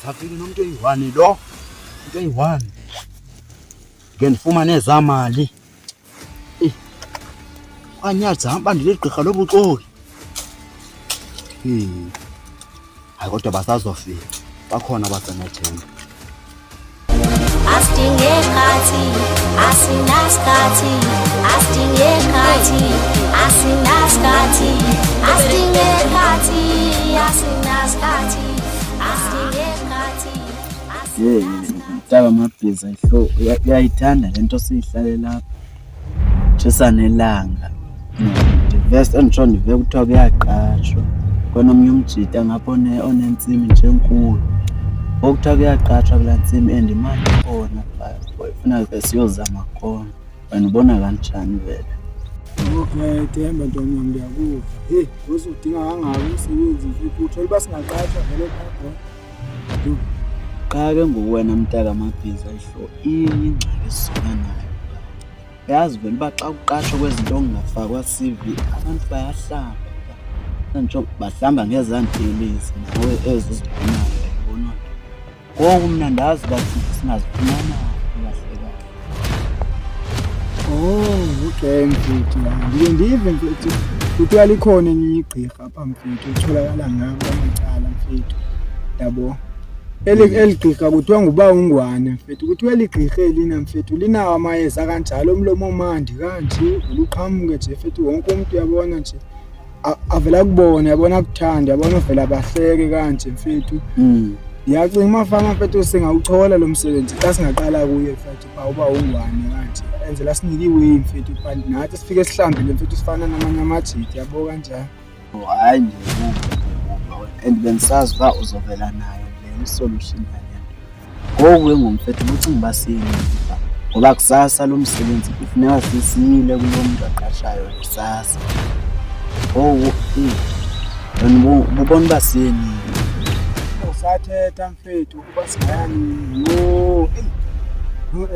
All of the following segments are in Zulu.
ngisafike nomuntu oyi-1 lo. Into oyi-1. Ngeke ndifumane ezamali. Kwanyaza hamba ndiligqirha lobuxoki. Hayi kodwa basazofika. Bakhona abasenethemba. Asingekhathi asinaskhathi asingekhathi asinaskhathi asingekhathi asinaskhathi asingekhathi Mtaka amabhiza ihlo uyayithanda lento siyihlale lapha tshisa nelanga divest andisho ndive kuthiwa kuyaqashwa khona omnye umjita ngapha onentsimi nje enkulu okuthiwa kuyaqashwa kulaa ntsimi and imali ikhona ifuna ke siyozama khona wena ubona kanjani vele? Okay, Themba ntombi yami ndiyakuva. Uzodinga kangaka umsebenzi mfethu uthola basingaqashwa vele phakathi. Cha ke nguwena mtaka amabhiza ihlo ingxaki esisuka nayo. Yazi vele baxa uqashwa kwezinto ongafakwa CV abantu bayahlamba. Ngisho bahlamba ngezantelezi nawe ezizibhonayo yabona. Konke umnandazi bathi singazifumana kahle kahle. Okay mfethu. Ndive mfethu. Kuthiwa likhona elinye igqirha apha mfethu etholakala ngapha amacala mfethu. Yabo. Eligqirha kuthiwa nguba ungwane mfethu. Kuthiwa eligqirha elina mfethu linawo amayeza kanjalo umlomo omandi kanje uluqhamuke nje mfethu wonke umuntu uyabona nje. Avela kubona yabona kuthanda yabona vela abahleke kanje mfethu. Yacinga mafama mfethu singawuchola lo msebenzi xa singaqala kuye mfethu uba ungwane kanje enzela sinikiwe mfethu but nathi sifike sihlambile mfethu sifana namanye amajiti yabo kanjani. Hayi ndivuka and bensazi ba uzovela nayo le solution yale. Ngoku engumfethu ucinga basini ngoba kusasa lo msebenzi kufuneka sisile kulo muntu aqashayo kusasa. Ubona basini usathetha mfethu kuba singayani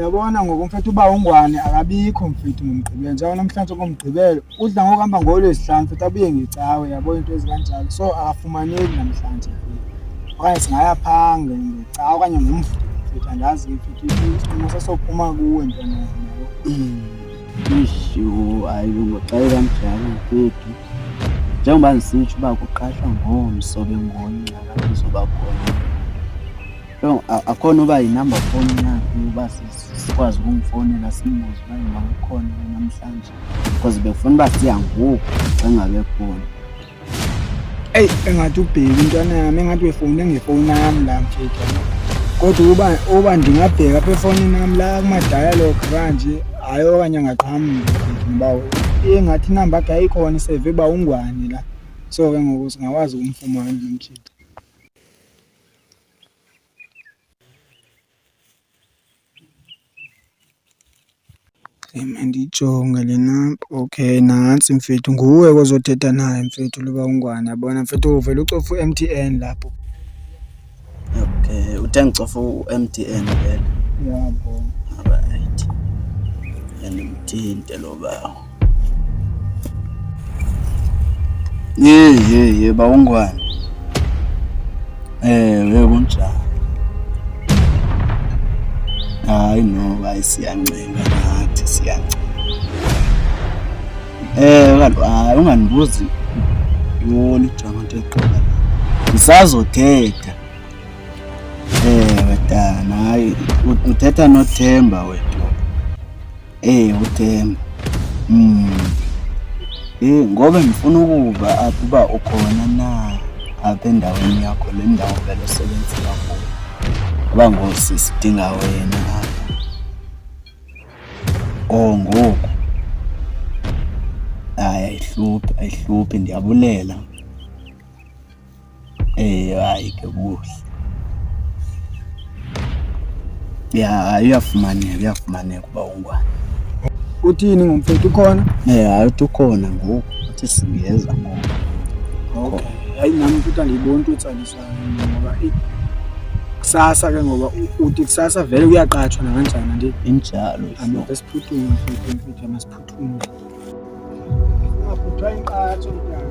yabona ngoku mfethu uba ungwane akabikho mfethu ngomgqibelo njalo namhlanje ngomgqibelo udla ngokuhamba ngolwesihlanu mfethu abuye ngecawe yabo into ezikanjalo so akafumaneki namhlanje okanye singaya phange ngecawe okanye ngomvulo mfethu andazi mfethu isinqumo sesophuma kuwe ntwana yabo. Isho ayingoxaye kanjalo mfethu njengoba nisitsho uba kuqashwa ngomsobe ngonca kuzoba khona. Akhona uba yinumber phone yakho uba sikwazi ukungifonela simbuze uba ingakhona namhlanje because bekufuna uba siya ngoku engabe khona. Engathi ubheki intwana yami engathi wefone ngefoni yami la mfethu kodwa uba ndingabheka apha efonini yami la kuma-dialogue kanje hayi okanye angaqhamuki ngoba engathi inamba yakhe ayikhona iseve uba ungwane la so ke ngoku singakwazi ukumfumana nomjita. Ndiyijonge le namba. Okay nantsi mfethu nguwe kozothetha naye mfethu luba ungwane yabona mfethu uvele ucofa u-MTN lapho. Okay uthe ngicofa u-MTN vele. Yabo. Alright. Yandimthinte lo bawo. Ba ungwane. Kunjani? Hayi no ayisiyancenga nathi siyancenga. Kanti unganibuzi yona ijama into eqala. Ngisazothetha. Wetana hayi uthetha noThemba wethu. uThemba. Ngoba ngifuna ukuba akuba ukhona na apha endaweni yakho le ndawo vele osebenzela kuyo. Ngoba ngosisidinga wena apha. Ngoku. Ayihluphi ndiyabulela. Hayi ke kuhle. Uyafumaneka uba ungwane. Uthini ngomfethu ukhona? Hayi ukhona ngoku uthi singeza ngoku. Okay. Hayi nami futhi andiyiboni into etsalisayo ngoba kusasa ke ngoba uthi kusasa vele kuyaqatshwa nakanjani nje injalo isho. Asiphuthume mfethu amasiphuthuma. Aphuthwa inqatho mntana.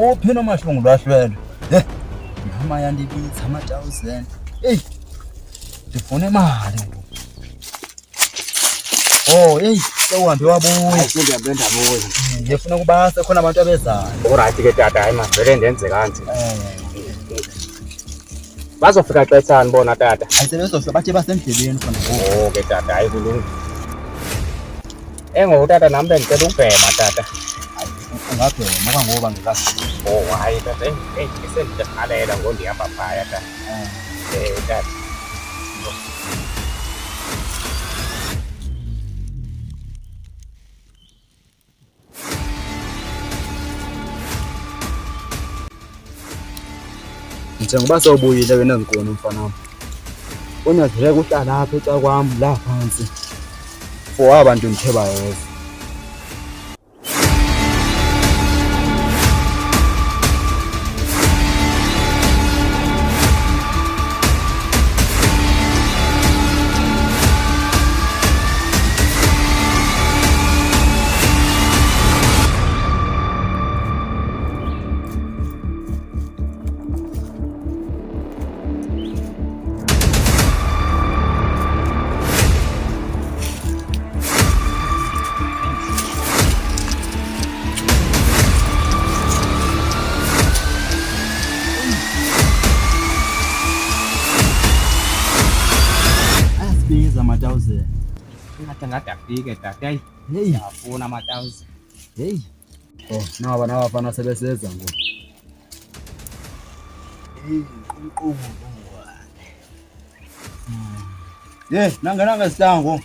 Kuphi nomahlungu lwahlwelo? Noma yandibiza ama-1000. Hey. Ndifuna imali. Oh, hey, sewuhambe wabuya. Sendiyabuya. Ngifuna kuba sekhona abantu abezayo. Alright ke tata, hayi mavele ndenze kanje. Bazofika xeshani bona tata? Ayisebezofika bathi basendleleni khona ngoku. Oh ke tata, hayi kulungile. Ngoku tata nami bendicela ukubhema tata. Ungabhema kwangoba ngikazi. Oh hayi tata, esendikhalela ngondihamba phaya tata. Tata. Njengoba sewubuyile wena Nkoni mfana wami. Unyazeleka uhlala apha eca kwami la phansi. For abantu ndithe bayeza. Biza ama-1000. Ngathi afike tata. Hey, ngiyafuna ama-1000. Hey. Oh, nawa abafana sebeseza ngoku. Hey, qumqumo. Nangena sihlangu.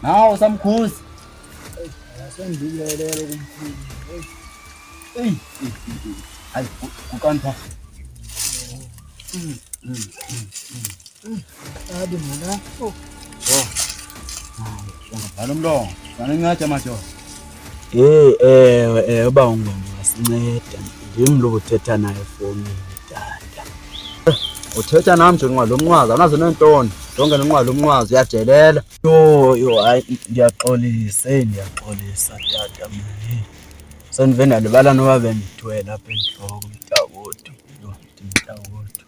Nawo samkhuzi. Asendibelele kumkhulu. Hey. Hayi, kukanpha. Abi mina. Hayi, umlongo. Sana ngingathi amadoda. Ewe uba ungasinceda. Ndim lo uthetha naye efowunini tata. Uthetha nami nje ngalomnqwazi, anazo nentoni. Zonke nenqwala umnqwazi uyajelela. Yo hayi ndiyaxolisa tata mani. Sendivenda libala noba bendithwele apha entloko mntakwethu. Yo mntakwethu.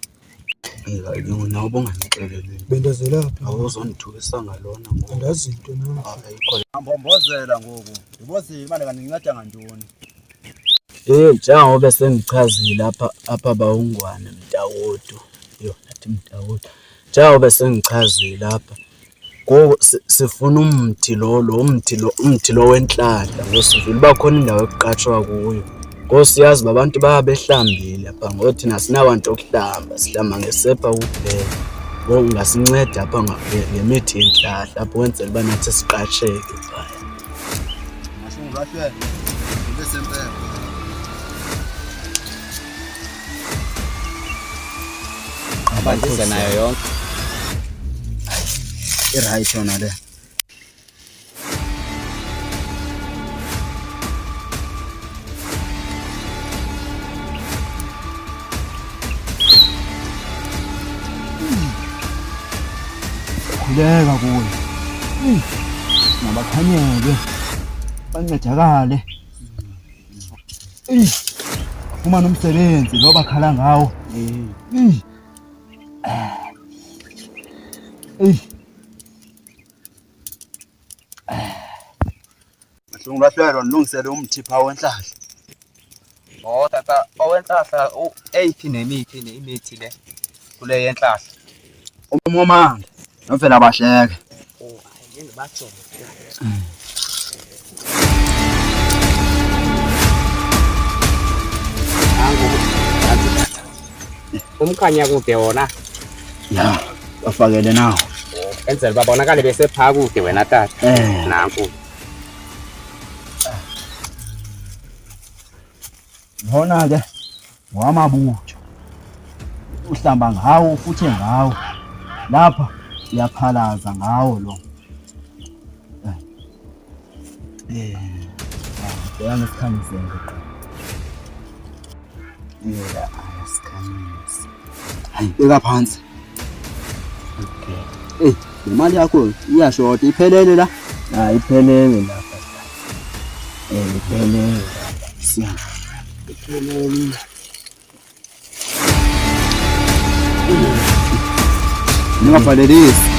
Nawe ubungandixeleli. Bendezela phi? Awuzondithukisa ngalona ngoku. Andazi into na. Ayikho. Mbombozela ngoku. Ndibozile manje kandinceda ngantoni. Njengoba sengichazile apha bawungwane mntakwethu. Yo nathi mntakwethu. Njengoba sengichazile apha. Ngoku sifuna umthi lo wenhlahla ngosivile bakhona indawo ekuqatshwa kuyo. Ngosiyazi abantu babehlambile apha ngothi nasinabantu okuhlamba sihlamba ngesepa kuphela. Ngoku ngasinceda apha ngemithi yenhlahla apho wenzela uba nathi siqatsheke phaya. Mahlungu lwahlwele. Ndibe sempela. Abandize nayo yonke. Iright yona le. Khuleka kuwe. Nabakhanyele. Bancedakale. Uma nomsebenzi lo bakhala ngawo. Mahlungu lwahlwelo nilungisele umthi pha wenhlahla. Oh tata, owenhlahla u-8 imithi le. Kule yenhlahla. Umomanga novela bahleke. Oh, yini batsho. Umkhanya kude wona. Ya, bafakele nawo. Enzela babonakale besepha kude wena tata. Nanku. Ngona ke wamabutho. Uhlamba ngawo futhi ngawo. Lapha uyaphalaza ngawo lo. Yana sikhanyise ngoqa. Asikhanyise. Hayi beka phansi. Okay. Imali yakho iyashota iphelele la. Iphelele lapha. Iphelele lapha. Siya. Ningabhalelisi.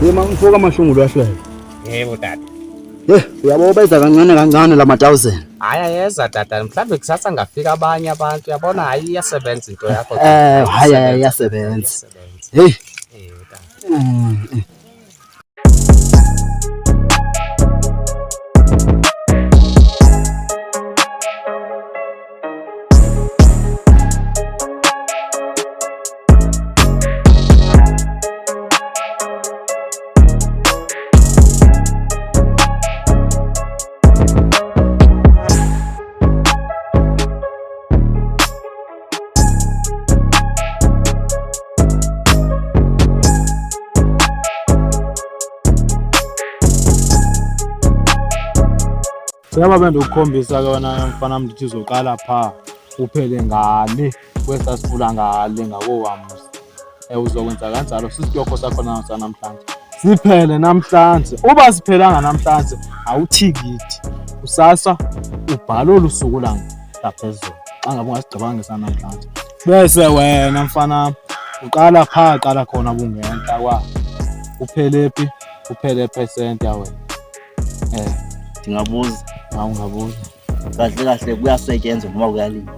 Yema ngifika amashungulu ahlwele. Yebo tata. Uyabo beza kancane la 1000. Hayi ayeza tata, mhlawumbe kusasa ngafika abanye abantu, uyabona hayi iyasebenza into yakho. Hayi iyasebenza. Hey. Tata. Siyaba bendukukhombisa ke wena mfana mntu uzoqala pha uphele ngale kwesasifula ngale ngakowamuzi. Uzokwenza kanjalo sisityoko sakho namhlanje. Siphele namhlanje. Uba siphelanga namhlanje awuthikithi. Kusasa ubhala olusuku langaphezulu. Xa ngabe ungasigcibanga namhlanje. Bese wena mfana uqala pha qala khona bungenta kwa. Uphele phi? Uphele ephesenti yawe. Ndingabuza. Awungabuza. Kahle kuyasetyenzwa noma kuyalinywa.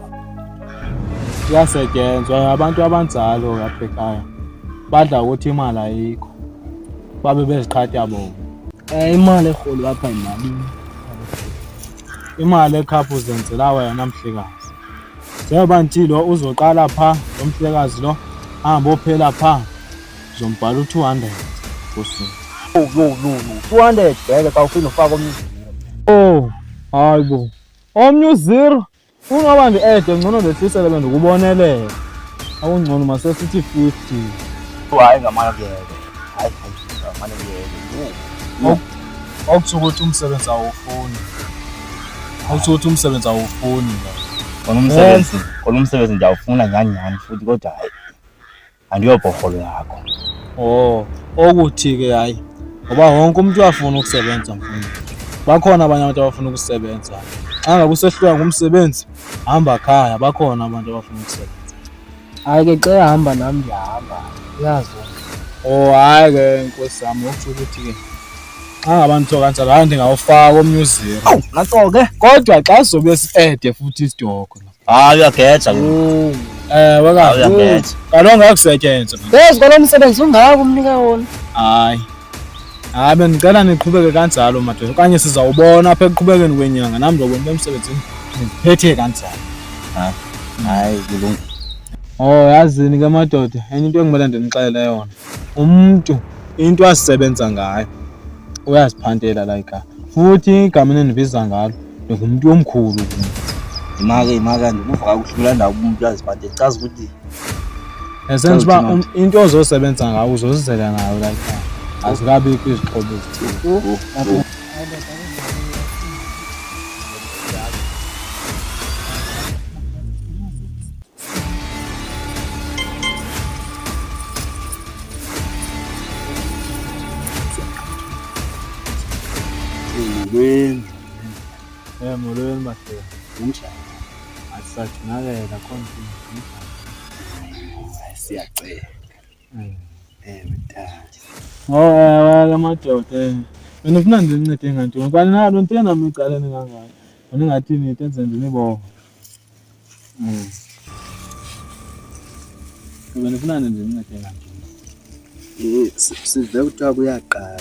Kuyasetyenzwa abantu abanjalo apha ekhaya. Badla ukuthi imali ayikho. Babe beziqhatya bona. Imali eholo apha imalini. Imali ekhapha uzenzela wena mhlekazi. Njengoba ntilo uzoqala pha nomhlekazi lo hamba ophela pha uzombhala u200 ngosuku. 200 bheke xa ufuna ufaka omnye. Oh, hayibo. Omnye u0 ungaba ndi-ede ngcono ndehlisele bendikubonelela. Awungcono masesithi 50. Hayi ngamana kuyeke. Hayi ngamana kuyeke. Awukuthi ukuthi umsebenzi awufuni. Awukuthi ukuthi umsebenzi awufuni. Kona umsebenzi ndiyawufuna nyani futhi kodwa hayi andiyobhoholo yakho. Oh, okuthi-ke hayi. Ngoba wonke umuntu uyafuna ukusebenza mfundi. Bakhona abanye abantu abafuna ukusebenza. Xa ngabe usehluleka ngumsebenzi, hamba ekhaya. Bakhona abantu abafuna ukusebenza. Hayi ke cela hamba nami ngiyahamba. Uyazi. Oh hayi ke Nkosi yami ukuthi ukuthi-ke xa ngabantu kanjalo hayi ndingawufaka omnye u0. Ngaqoke. Kodwa xa sizobe si-ede futhi isidoko. Hayi uyageja ke. Uyageja. Kaloku ngakusetyenzwa. Phezu kwalo msebenzi ungaka umnika wona. Hayi. Hayi bendicela niqhubeke kanjalo madoda. Okanye sizawubona apha ekuqhubekeni kwenyanga nami ndizobona emsebenzini ndiphethe kanjalo. Hayi kulungile. Oh yazini ke madoda, enye into engimele ndinixele yona. Umuntu into asisebenza ngayo uyaziphantela la ekhaya. Futhi igama enendibiza ngalo ndingumuntu omkhulu. Imaka ndikuva kakuhlula ndawo umuntu uyaziphantela. Chaza ukuthi esenze uba into ozosebenza ngayo uzozizela nayo la ekhaya. Azikabikho izixhobo ezithile. Molweni madoda. unjani? Asisajinakela konke. Siyacela. Mthatha. Ke madoda. Mina ufuna ndincede ngantoni? Kwani nalo nto nami icaleni kangaka. Wena ngathini intenze ndinibonga. Wena ufuna ndincede ngantoni? Sive kuthiwa kuyaqala.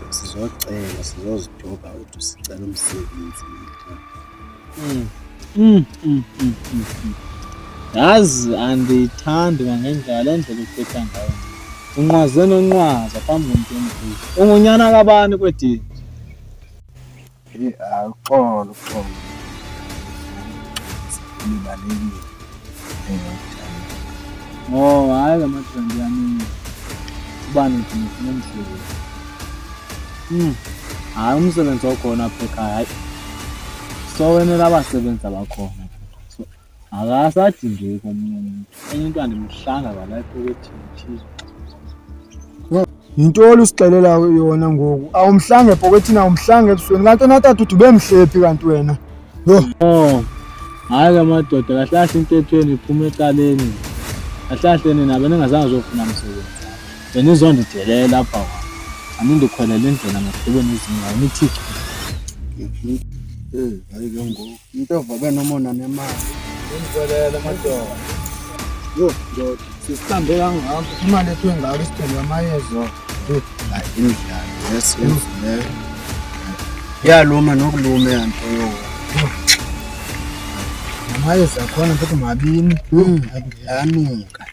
Sizocela sizozidobha ukuthi sicela umsebenzi. Yazi andiyithandi ngendlela indlela uthetha ngayo. Unqwaze nonqwaza phambi komuntu omkhulu. Ungunyana kabani kwedini? Uxolo. Nibalekile. Oh, hayi ke madoda ndiyamini. Ubani ngifuna umsebenzi. Hayi umsebenzi okhona apha ekhaya. So wena labasebenzi abakhona. So akasadingeki omunye umuntu. Enye into andimhlanga la ephokethini. Yinto olusixelela yona ngoku. Awumhlanga ephokethini, awumhlanga ebusweni. Kanti natata uthi ubemhlephi kanti wena. Yo. Oh. Hayi ke madoda kahlahle intethweni iphuma ekaleni. Kahlahle nina beningazange uzofuna umsebenzi. Benizondidelela lapha. Angindikhwelele indlela ngasidibeni izinga nithi. Hayi ke ngoku. Into vabe nomona nemali. Ngikwelela madoda. Yo, ndoda. Sisihambe kangaka. Imali ethu engaka isithenge amayeza. Hayi indlala yesenzileyo. Yaluma nokuluma yanto yo. Amayeza akhona futhi mabini. Ayanuka.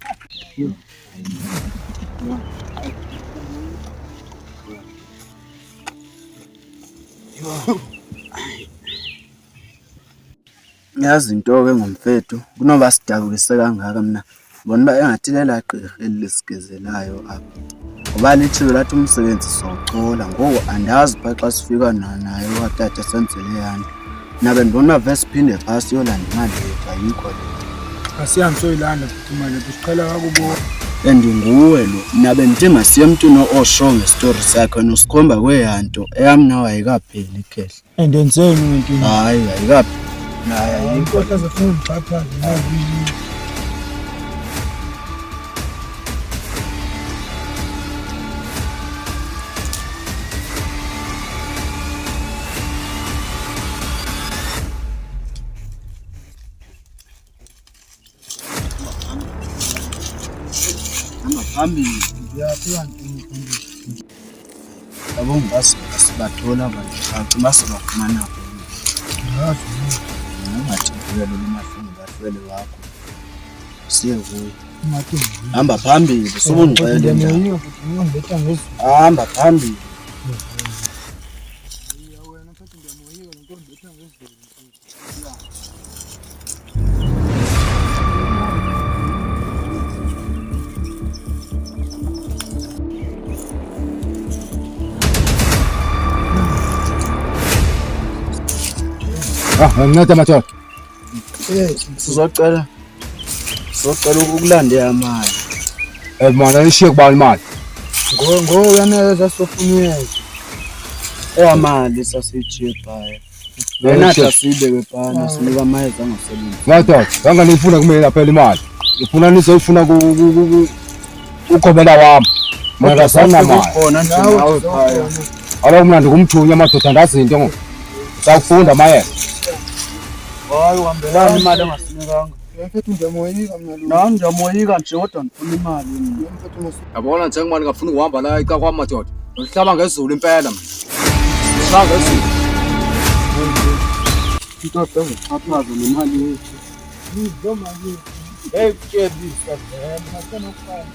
Yazi into ke ngomfethu kunoba sidakukise kangaka mina bona ba engathi lela gqirha elisigezelayo apha ngoba lithile lathi umsebenzi socola ngoku andazi pha xa sifika naye watata senzele yani nabe ndibona vese phinde phasi yolanda imali yethu ayikho le Asihambe soyilanda futhi imali yethu siqhela kakubo. nguwe lo nabe ndithi masiye emntwini osho ngestori sakhe nosikhomba kweyanto eyam nawe ayikapheli ikhehle Endenzeni umuntu. hayi ayikapheli naye ayikho Inkohla zifuna ukuxhaphaza nayo. phambili Ngiyafika yabo ngasibathola abantu bathi basebafumana ngazi. ngathi kuyo lo mahlungu bahlwele wakho siye kuyo Mathi. hamba phambili sobungcwele njalo Ngiyo futhi ngiyongibetha ngezulu. hamba phambili Wena futhi ngiyamoyika lento ngibetha ngezulu. Ngincede madoda. sizocela ukulanda amali Manje ishiye kuba imali. Ngo yaneza sofuniyeza. amali sasijebhaya wena asibeke phana sinika amayeza angasebenzi Madoda, nganga nifuna kumina phela imali. Ngifuna nizoyifuna ukhobela wami. Mina sana mali. khona nje nawe phaya Alo mina ngumthunya madoda ndazi into ngo. Sakufunda mayeza. hayi uhambelana imali engasinikanga Mfethu ngiyamoyika mina lo. nami ngiyamoyika nje kodwa ngifuna imali mina Mfethu mos. Yabona njengoba ngafuna ukuhamba la ika kwami madoda. Ngihlaba ngezulu impela mina. Ngihlaba ngezulu. into ezichaphaza nemali yethu Ngizoma nje. Hey kebisa vele. Ngakona ukufana.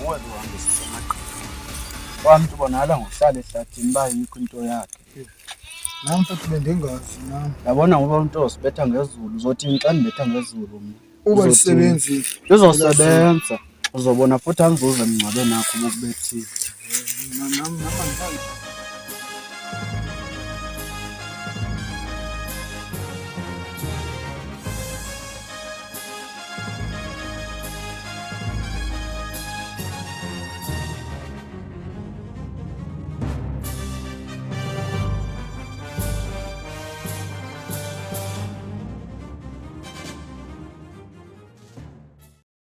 nguwe lo hamba sisemaqhinga wamuntu bonala ngohlala ehlathini bayikho into yakhe Nami mfethu bendingazi nami. yabona ngoba umuntu osibetha ngezulu uzothi ngixani betha ngezulu mina Uba lisebenzi. lizosebenza uzobona futhi angizuze mngcwabe nakho ubukubethile